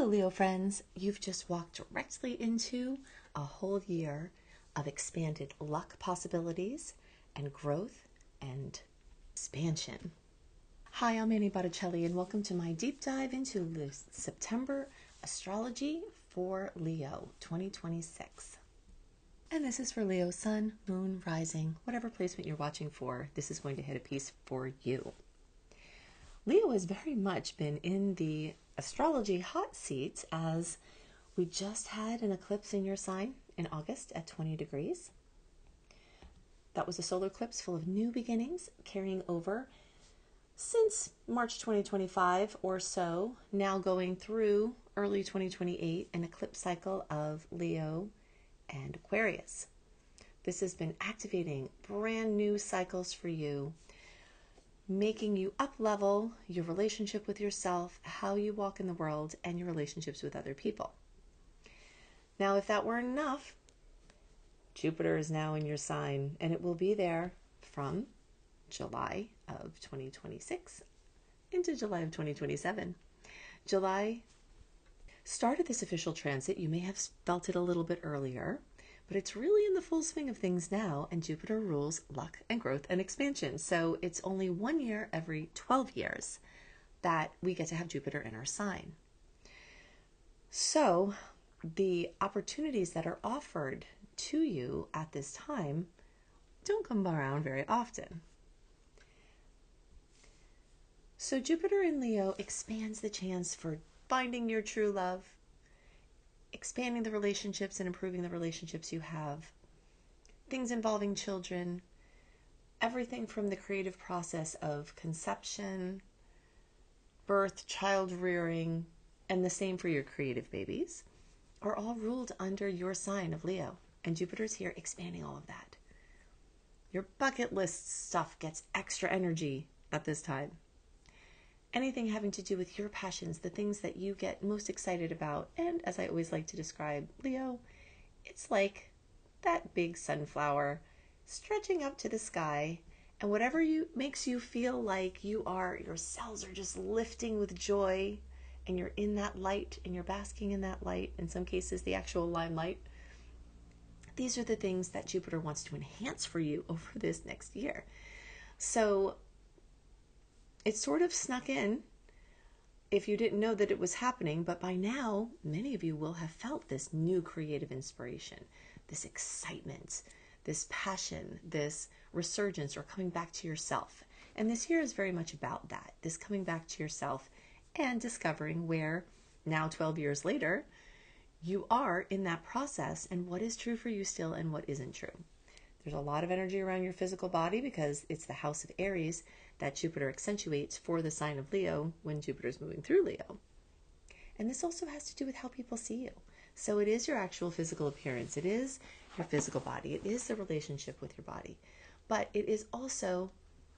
Hello, Leo friends. You've just walked directly into a whole year of expanded luck possibilities and growth and expansion. Hi, I'm Annie Botticelli, and welcome to my deep dive into the September astrology for Leo 2026. And this is for Leo sun, moon, rising, whatever placement you're watching for. This is going to hit a piece for you. Leo has very much been in the astrology hot seat as we just had an eclipse in your sign in August at 20 degrees. That was a solar eclipse full of new beginnings carrying over since March 2025 or so, now going through early 2028, an eclipse cycle of Leo and Aquarius. This has been activating brand new cycles for you, making you up-level your relationship with yourself, how you walk in the world, and your relationships with other people. Now, if that weren't enough, Jupiter is now in your sign, and it will be there from July of 2026 into July of 2027. July started this official transit. You may have felt it a little bit earlier, but it's really in the full swing of things now, and Jupiter rules luck and growth and expansion. So it's only 1 year every 12 years that we get to have Jupiter in our sign. So the opportunities that are offered to you at this time don't come around very often. So Jupiter in Leo expands the chance for finding your true love, expanding the relationships and improving the relationships you have, things involving children, everything from the creative process of conception, birth, child rearing, and the same for your creative babies, are all ruled under your sign of Leo. And Jupiter's here expanding all of that. Your bucket list stuff gets extra energy at this time. Anything having to do with your passions, the things that you get most excited about. And as I always like to describe Leo, it's like that big sunflower stretching up to the sky, and whatever makes you feel like your cells are just lifting with joy, and you're in that light and you're basking in that light, in some cases the actual limelight. These are the things that Jupiter wants to enhance for you over this next year. So it sort of snuck in if you didn't know that it was happening, but by now, many of you will have felt this new creative inspiration, this excitement, this passion, this resurgence, or coming back to yourself. And this year is very much about that, this coming back to yourself and discovering where, now 12 years later, you are in that process and what is true for you still and what isn't true. There's a lot of energy around your physical body because it's the house of Aries that Jupiter accentuates for the sign of Leo when Jupiter's moving through Leo. And this also has to do with how people see you. So it is your actual physical appearance. It is your physical body. It is the relationship with your body. But it is also,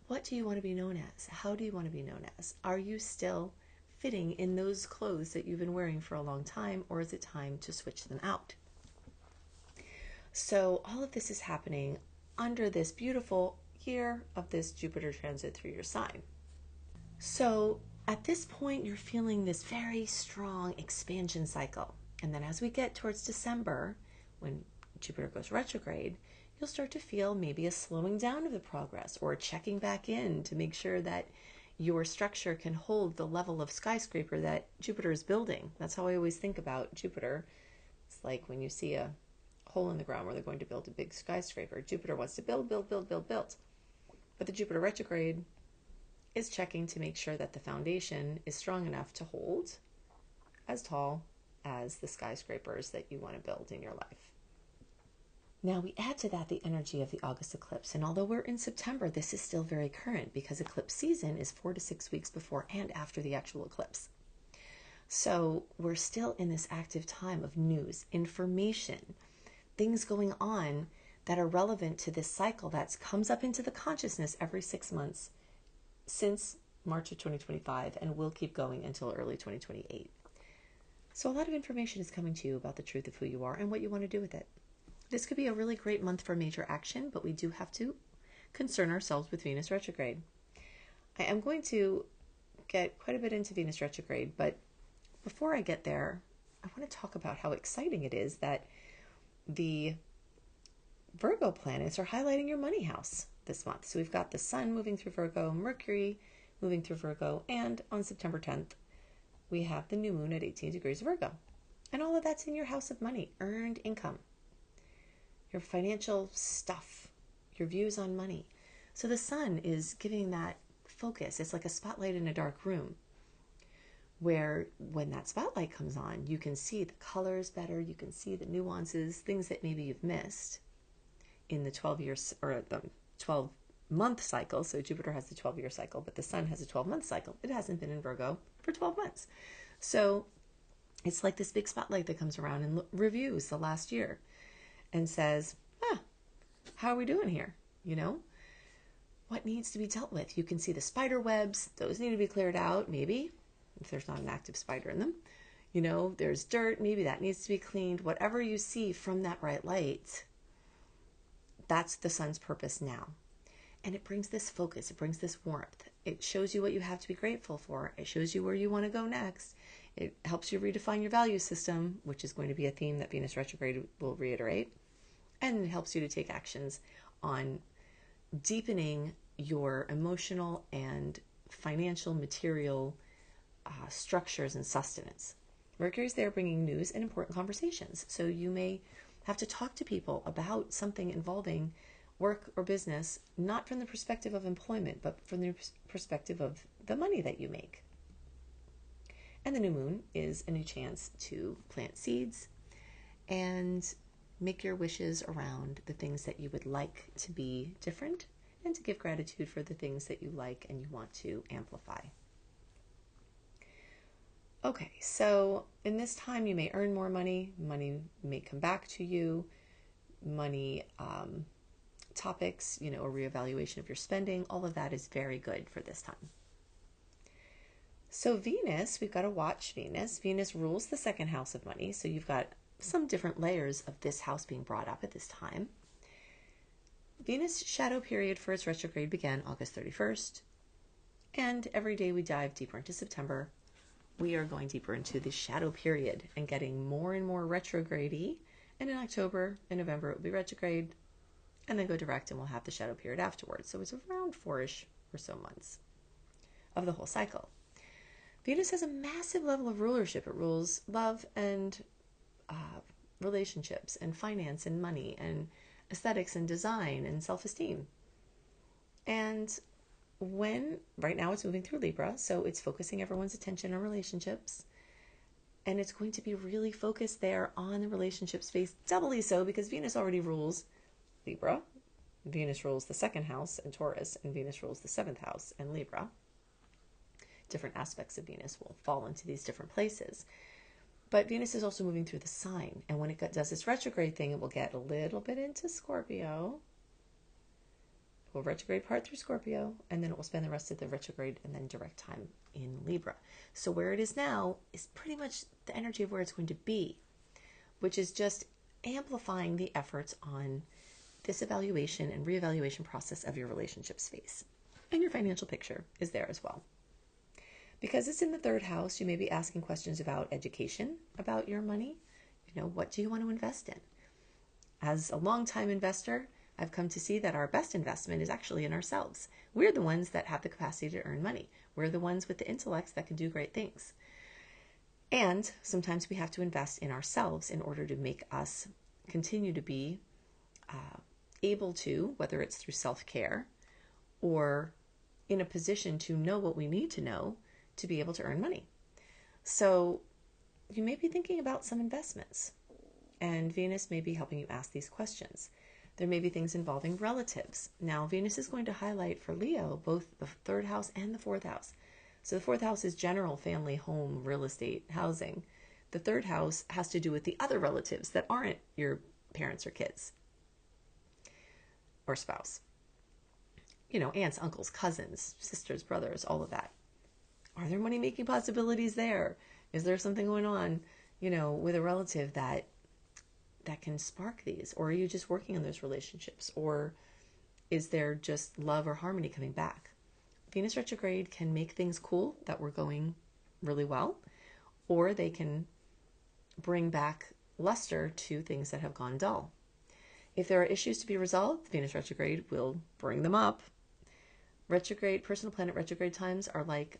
what do you want to be known as? How do you want to be known as? Are you still fitting in those clothes that you've been wearing for a long time, or is it time to switch them out? So all of this is happening under this beautiful year of this Jupiter transit through your sign. So at this point, you're feeling this very strong expansion cycle. And then as we get towards December, when Jupiter goes retrograde, you'll start to feel maybe a slowing down of the progress or checking back in to make sure that your structure can hold the level of skyscraper that Jupiter is building. That's how I always think about Jupiter. It's like when you see a hole in the ground where they're going to build a big skyscraper. Jupiter wants to build. But the Jupiter retrograde is checking to make sure that the foundation is strong enough to hold as tall as the skyscrapers that you want to build in your life. Now we add to that the energy of the August eclipse. And although we're in September, this is still very current because eclipse season is 4 to 6 weeks before and after the actual eclipse. So we're still in this active time of news, information, things going on that are relevant to this cycle that comes up into the consciousness every 6 months since March of 2025 and will keep going until early 2028. So a lot of information is coming to you about the truth of who you are and what you want to do with it. This could be a really great month for major action, but we do have to concern ourselves with Venus retrograde. I am going to get quite a bit into Venus retrograde, but before I get there, I want to talk about how exciting it is that the Virgo planets are highlighting your money house this month. So we've got the Sun moving through Virgo, Mercury moving through Virgo, and on September 10th, we have the new moon at 18 degrees Virgo. And all of that's in your house of money, earned income, your financial stuff, your views on money. So the Sun is giving that focus. It's like a spotlight in a dark room, where when that spotlight comes on, you can see the colors better, you can see the nuances, things that maybe you've missed in the 12 years or the 12-month cycle. So Jupiter has the 12-year cycle, but the Sun has a 12-month cycle. It hasn't been in Virgo for 12 months. So it's like this big spotlight that comes around and reviews the last year and says, how are we doing here? What needs to be dealt with? You can see the spider webs. Those need to be cleared out, maybe, if there's not an active spider in them. There's dirt. Maybe that needs to be cleaned. Whatever you see from that bright light, that's the Sun's purpose now. And it brings this focus. It brings this warmth. It shows you what you have to be grateful for. It shows you where you want to go next. It helps you redefine your value system, which is going to be a theme that Venus retrograde will reiterate. And it helps you to take actions on deepening your emotional and financial, material structures and sustenance. Mercury's there bringing news and important conversations. So you may have to talk to people about something involving work or business, not from the perspective of employment, but from the perspective of the money that you make. And the new moon is a new chance to plant seeds and make your wishes around the things that you would like to be different, and to give gratitude for the things that you like and you want to amplify. Okay, so in this time you may earn more money. Money may come back to you. Money topics, a reevaluation of your spending. All of that is very good for this time. So Venus, we've got to watch Venus. Venus rules the second house of money. So you've got some different layers of this house being brought up at this time. Venus' shadow period for its retrograde began August 31st. And every day we dive deeper into September, we are going deeper into the shadow period and getting more and more retrograde-y. And in October and November, it will be retrograde and then go direct, and we'll have the shadow period afterwards. So it's around 4-ish or so months of the whole cycle. Venus has a massive level of rulership. It rules love and relationships and finance and money and aesthetics and design and self-esteem. And right now it's moving through Libra, so it's focusing everyone's attention on relationships. And it's going to be really focused there on the relationship space, doubly so because Venus already rules Libra. Venus rules the second house in Taurus, and Venus rules the seventh house in Libra. Different aspects of Venus will fall into these different places. But Venus is also moving through the sign. And when it does its retrograde thing, it will get a little bit into Scorpio. It will retrograde part through Scorpio, and then it will spend the rest of the retrograde and then direct time in Libra. So where it is now is pretty much the energy of where it's going to be, which is just amplifying the efforts on this evaluation and reevaluation process of your relationship space. And your financial picture is there as well. Because it's in the third house, you may be asking questions about education, about your money. What do you want to invest in? As a longtime investor, I've come to see that our best investment is actually in ourselves. We're the ones that have the capacity to earn money. We're the ones with the intellects that can do great things. And sometimes we have to invest in ourselves in order to make us continue to be able to, whether it's through self-care or in a position to know what we need to know to be able to earn money. So you may be thinking about some investments, and Venus may be helping you ask these questions. There may be things involving relatives. Now, Venus is going to highlight for Leo both the third house and the fourth house. So the fourth house is general family, home, real estate, housing. The third house has to do with the other relatives that aren't your parents or kids or spouse. Aunts, uncles, cousins, sisters, brothers, all of that. Are there money-making possibilities there? Is there something going on, with a relative that can spark these? Or are you just working on those relationships? Or is there just love or harmony coming back? Venus retrograde can make things cool that were going really well, or they can bring back luster to things that have gone dull. If there are issues to be resolved, Venus retrograde will bring them up. Personal planet retrograde times are like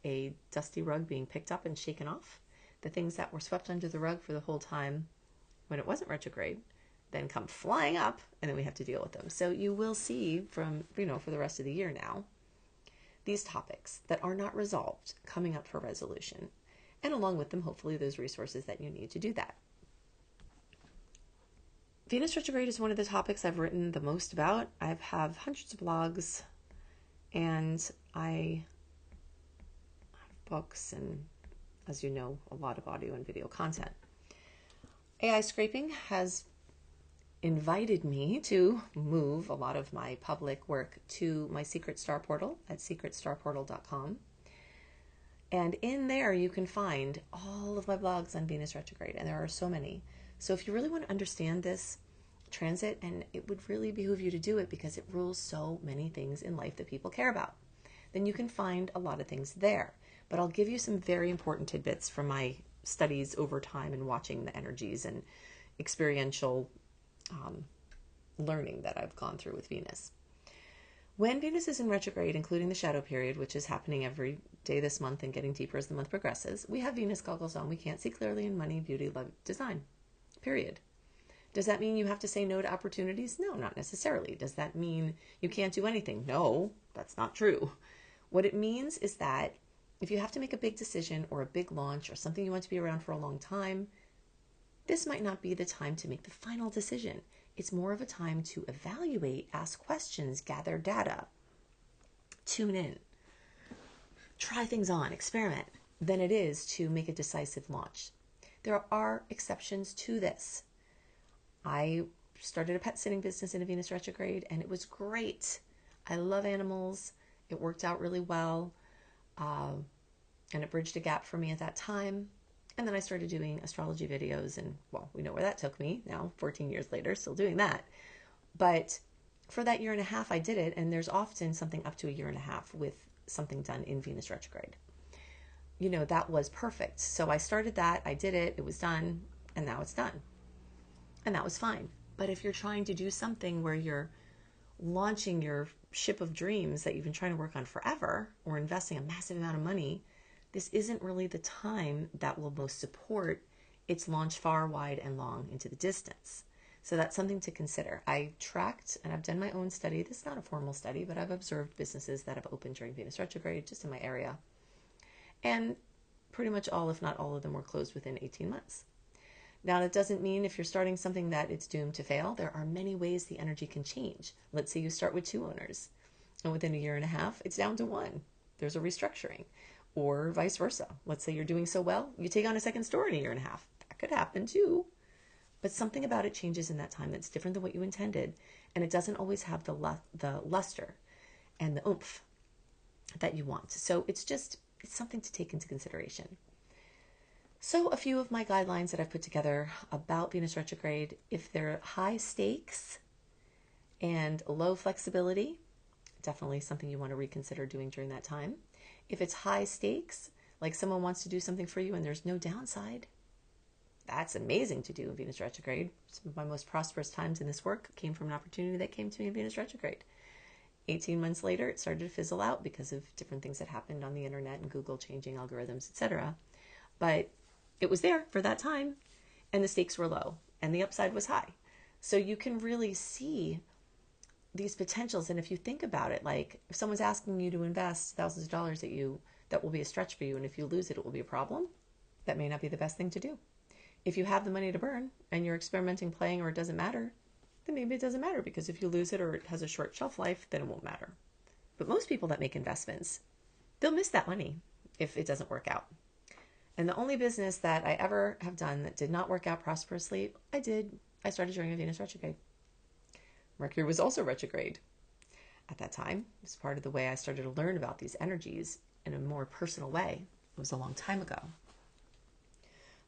a dusty rug being picked up and shaken off. The things that were swept under the rug for the whole time when it wasn't retrograde then come flying up, and then we have to deal with them. So you will see from, for the rest of the year now, these topics that are not resolved coming up for resolution. And along with them, hopefully, those resources that you need to do that. Venus retrograde is one of the topics I've written the most about. I have hundreds of blogs, and I have books and, as you know, a lot of audio and video content. AI scraping has invited me to move a lot of my public work to my Secret Star portal at secretstarportal.com. And in there you can find all of my blogs on Venus retrograde, and there are so many. So if you really want to understand this transit, and it would really behoove you to do it because it rules so many things in life that people care about, then you can find a lot of things there. But I'll give you some very important tidbits from my studies over time and watching the energies and experiential learning that I've gone through with Venus. When Venus is in retrograde, including the shadow period, which is happening every day this month and getting deeper as the month progresses, we have Venus goggles on. We can't see clearly in money, beauty, love, design, period. Does that mean you have to say no to opportunities? No, not necessarily. Does that mean you can't do anything? No, that's not true. What it means is that if you have to make a big decision or a big launch or something you want to be around for a long time, this might not be the time to make the final decision. It's more of a time to evaluate, ask questions, gather data, tune in, try things on, experiment, than it is to make a decisive launch. There are exceptions to this. I started a pet sitting business in a Venus retrograde, and it was great. I love animals. It worked out really well, and it bridged a gap for me at that time. And then I started doing astrology videos, and well, we know where that took me now, 14 years later, still doing that. But for that year and a half, I did it, and there's often something up to a year and a half with something done in Venus retrograde. That was perfect. So I started that, I did it, it was done, and now it's done. And that was fine. But if you're trying to do something where you're launching your ship of dreams that you've been trying to work on forever, or investing a massive amount of money, this isn't really the time that will most support its launch far, wide, and long into the distance. So that's something to consider. I tracked, and I've done my own study. This is not a formal study, but I've observed businesses that have opened during Venus retrograde just in my area. And pretty much all, if not all of them, were closed within 18 months. Now, that doesn't mean if you're starting something that it's doomed to fail. There are many ways the energy can change. Let's say you start with 2 owners, and within a year and a half, it's down to 1. There's a restructuring. Or vice versa. Let's say you're doing so well, you take on a second store in a year and a half. That could happen too. But something about it changes in that time that's different than what you intended, and it doesn't always have the luster and the oomph that you want. So it's something to take into consideration. So a few of my guidelines that I've put together about Venus retrograde: if they're high stakes and low flexibility, definitely something you want to reconsider doing during that time. If it's high stakes, like someone wants to do something for you and there's no downside, that's amazing to do in Venus retrograde. Some of my most prosperous times in this work came from an opportunity that came to me in Venus retrograde. 18 months later, it started to fizzle out because of different things that happened on the internet and Google changing algorithms, etc. But it was there for that time, and the stakes were low, and the upside was high. So you can really see these potentials. And if you think about it, like if someone's asking you to invest thousands of dollars that will be a stretch for you, and if you lose it, it will be a problem. That may not be the best thing to do. If you have the money to burn and you're experimenting, playing, or it doesn't matter, then maybe it doesn't matter, because if you lose it or it has a short shelf life, then it won't matter. But most people that make investments, they'll miss that money if it doesn't work out. And the only business that I ever have done that did not work out prosperously, I started during a Venus retrograde. Mercury was also retrograde at that time. It was part of the way I started to learn about these energies in a more personal way. It was a long time ago.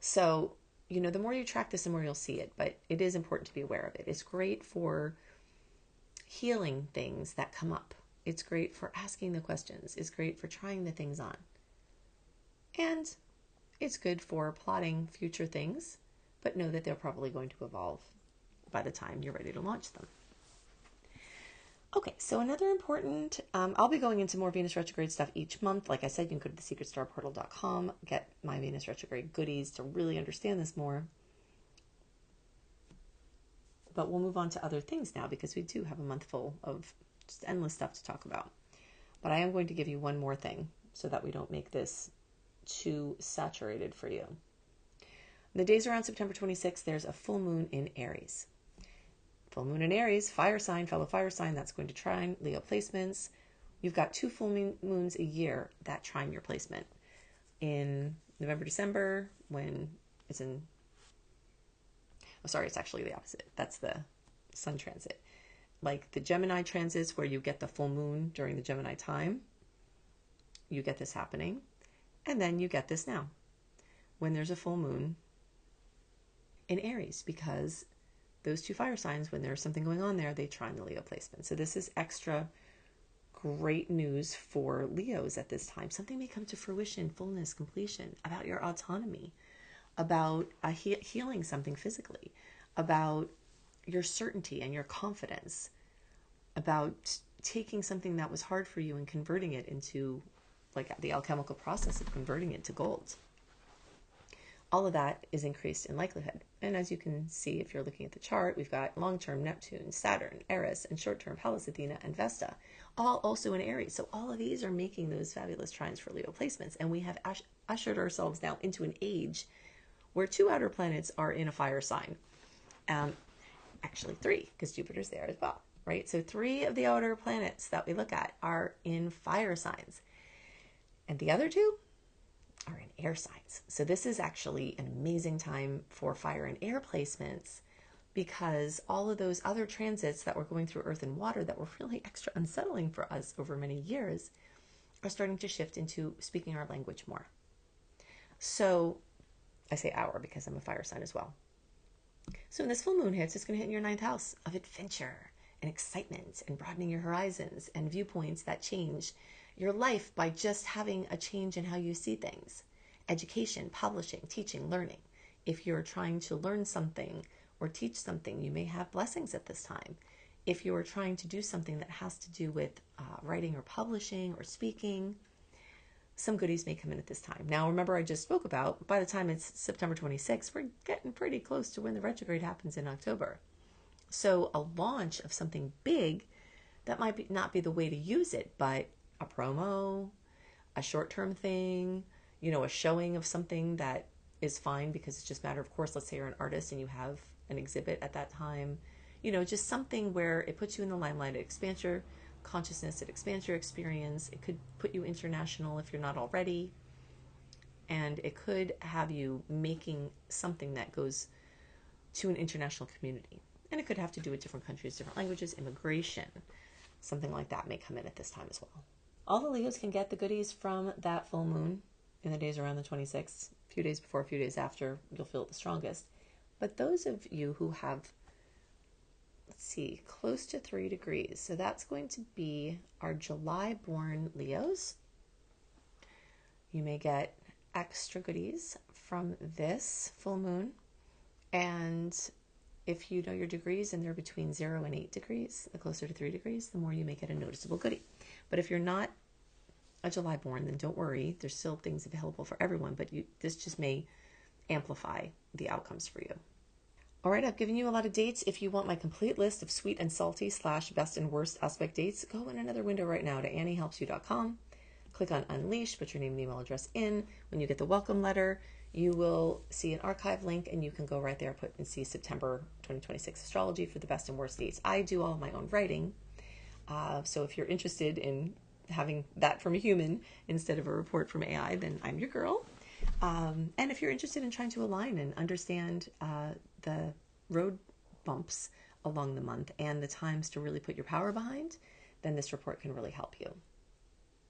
So, the more you track this, the more you'll see it. But it is important to be aware of it. It's great for healing things that come up. It's great for asking the questions. It's great for trying the things on. And It's good for plotting future things, but know that they're probably going to evolve by the time you're ready to launch them. Okay, so another important, I'll be going into more Venus retrograde stuff each month. Like I said, you can go to thesecretstarportal.com, get my Venus retrograde goodies to really understand this more. But we'll move on to other things now because we do have a month full of just endless stuff to talk about. But I am going to give you one more thing so that we don't make this too saturated for you. The days around September 26th, there's a full moon in Aries. Full moon in Aries, fire sign, fellow fire sign, that's going to trine Leo placements. You've got 2 full moons a year that trine your placement. In November, December, when it's in... Oh, sorry, it's actually the opposite. That's the sun transit. Like the Gemini transits where you get the full moon during the Gemini time, you get this happening. And then you get this now when there's a full moon in Aries, because those 2 fire signs, when there's something going on there, they trine the Leo placement. So this is extra great news for Leos at this time. Something may come to fruition, fullness, completion, about your autonomy, about healing something physically, about your certainty and your confidence, about taking something that was hard for you and converting it into, like the alchemical process of converting it to gold. All of that is increased in likelihood. And as you can see, if you're looking at the chart, we've got long-term Neptune, Saturn, Eris, and short-term Pallas Athena and Vesta, all also in Aries. So all of these are making those fabulous trines for Leo placements. And we have ushered ourselves now into an age where 2 outer planets are in a fire sign. Actually 3, because Jupiter's there as well, right? So 3 of the outer planets that we look at are in fire signs. And the other 2 are in air signs. So this is actually an amazing time for fire and air placements, because all of those other transits that were going through earth and water that were really extra unsettling for us over many years are starting to shift into speaking our language more. So I say our because I'm a fire sign as well. So when this full moon hits, it's going to hit in your 9th house of adventure and excitement and broadening your horizons and viewpoints that change your life by just having a change in how you see things. Education, publishing, teaching, learning. If you're trying to learn something or teach something, you may have blessings at this time. If you're trying to do something that has to do with writing or publishing or speaking, some goodies may come in at this time. Now, remember I just spoke about, by the time it's September 26th, we're getting pretty close to when the retrograde happens in October. So a launch of something big, that might not be the way to use it, but a promo, a short-term thing, a showing of something that is fine because it's just a matter of course. Let's say you're an artist and you have an exhibit at that time, just something where it puts you in the limelight. It expands your consciousness, it expands your experience. It could put you international if you're not already, and it could have you making something that goes to an international community. And it could have to do with different countries, different languages, immigration. Something like that may come in at this time as well. All the Leos can get the goodies from that full moon in the days around the 26th. A few days before, a few days after, you'll feel it the strongest. But those of you who have, close to 3 degrees, so that's going to be our July-born Leos. You may get extra goodies from this full moon. And if you know your degrees and they're between 0 and 8 degrees, the closer to 3 degrees, the more you may get a noticeable goodie. But if you're not a July born, then don't worry. There's still things available for everyone, but this just may amplify the outcomes for you. All right, I've given you a lot of dates. If you want my complete list of sweet and salty / best and worst aspect dates, go in another window right now to anniehelpsyou.com. Click on Unleash, put your name and email address in. When you get the welcome letter, you will see an archive link, and you can go right there and see September 2026 astrology for the best and worst dates. I do all of my own writing, so if you're interested in having that from a human instead of a report from AI, then I'm your girl. And if you're interested in trying to align and understand the road bumps along the month and the times to really put your power behind, then this report can really help you.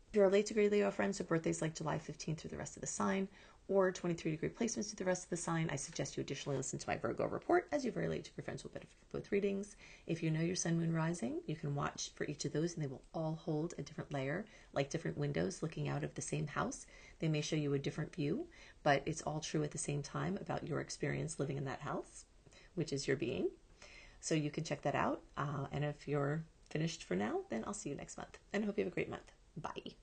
If you're a late degree Leo friend, so birthdays like July 15th through the rest of the sign, or 23-degree placements to the rest of the sign, I suggest you additionally listen to my Virgo report, as you very late to your friends will benefit from both readings. If you know your sun, moon, rising, you can watch for each of those, and they will all hold a different layer, like different windows looking out of the same house. They may show you a different view, but it's all true at the same time about your experience living in that house, which is your being. So you can check that out. And if you're finished for now, then I'll see you next month. And I hope you have a great month. Bye.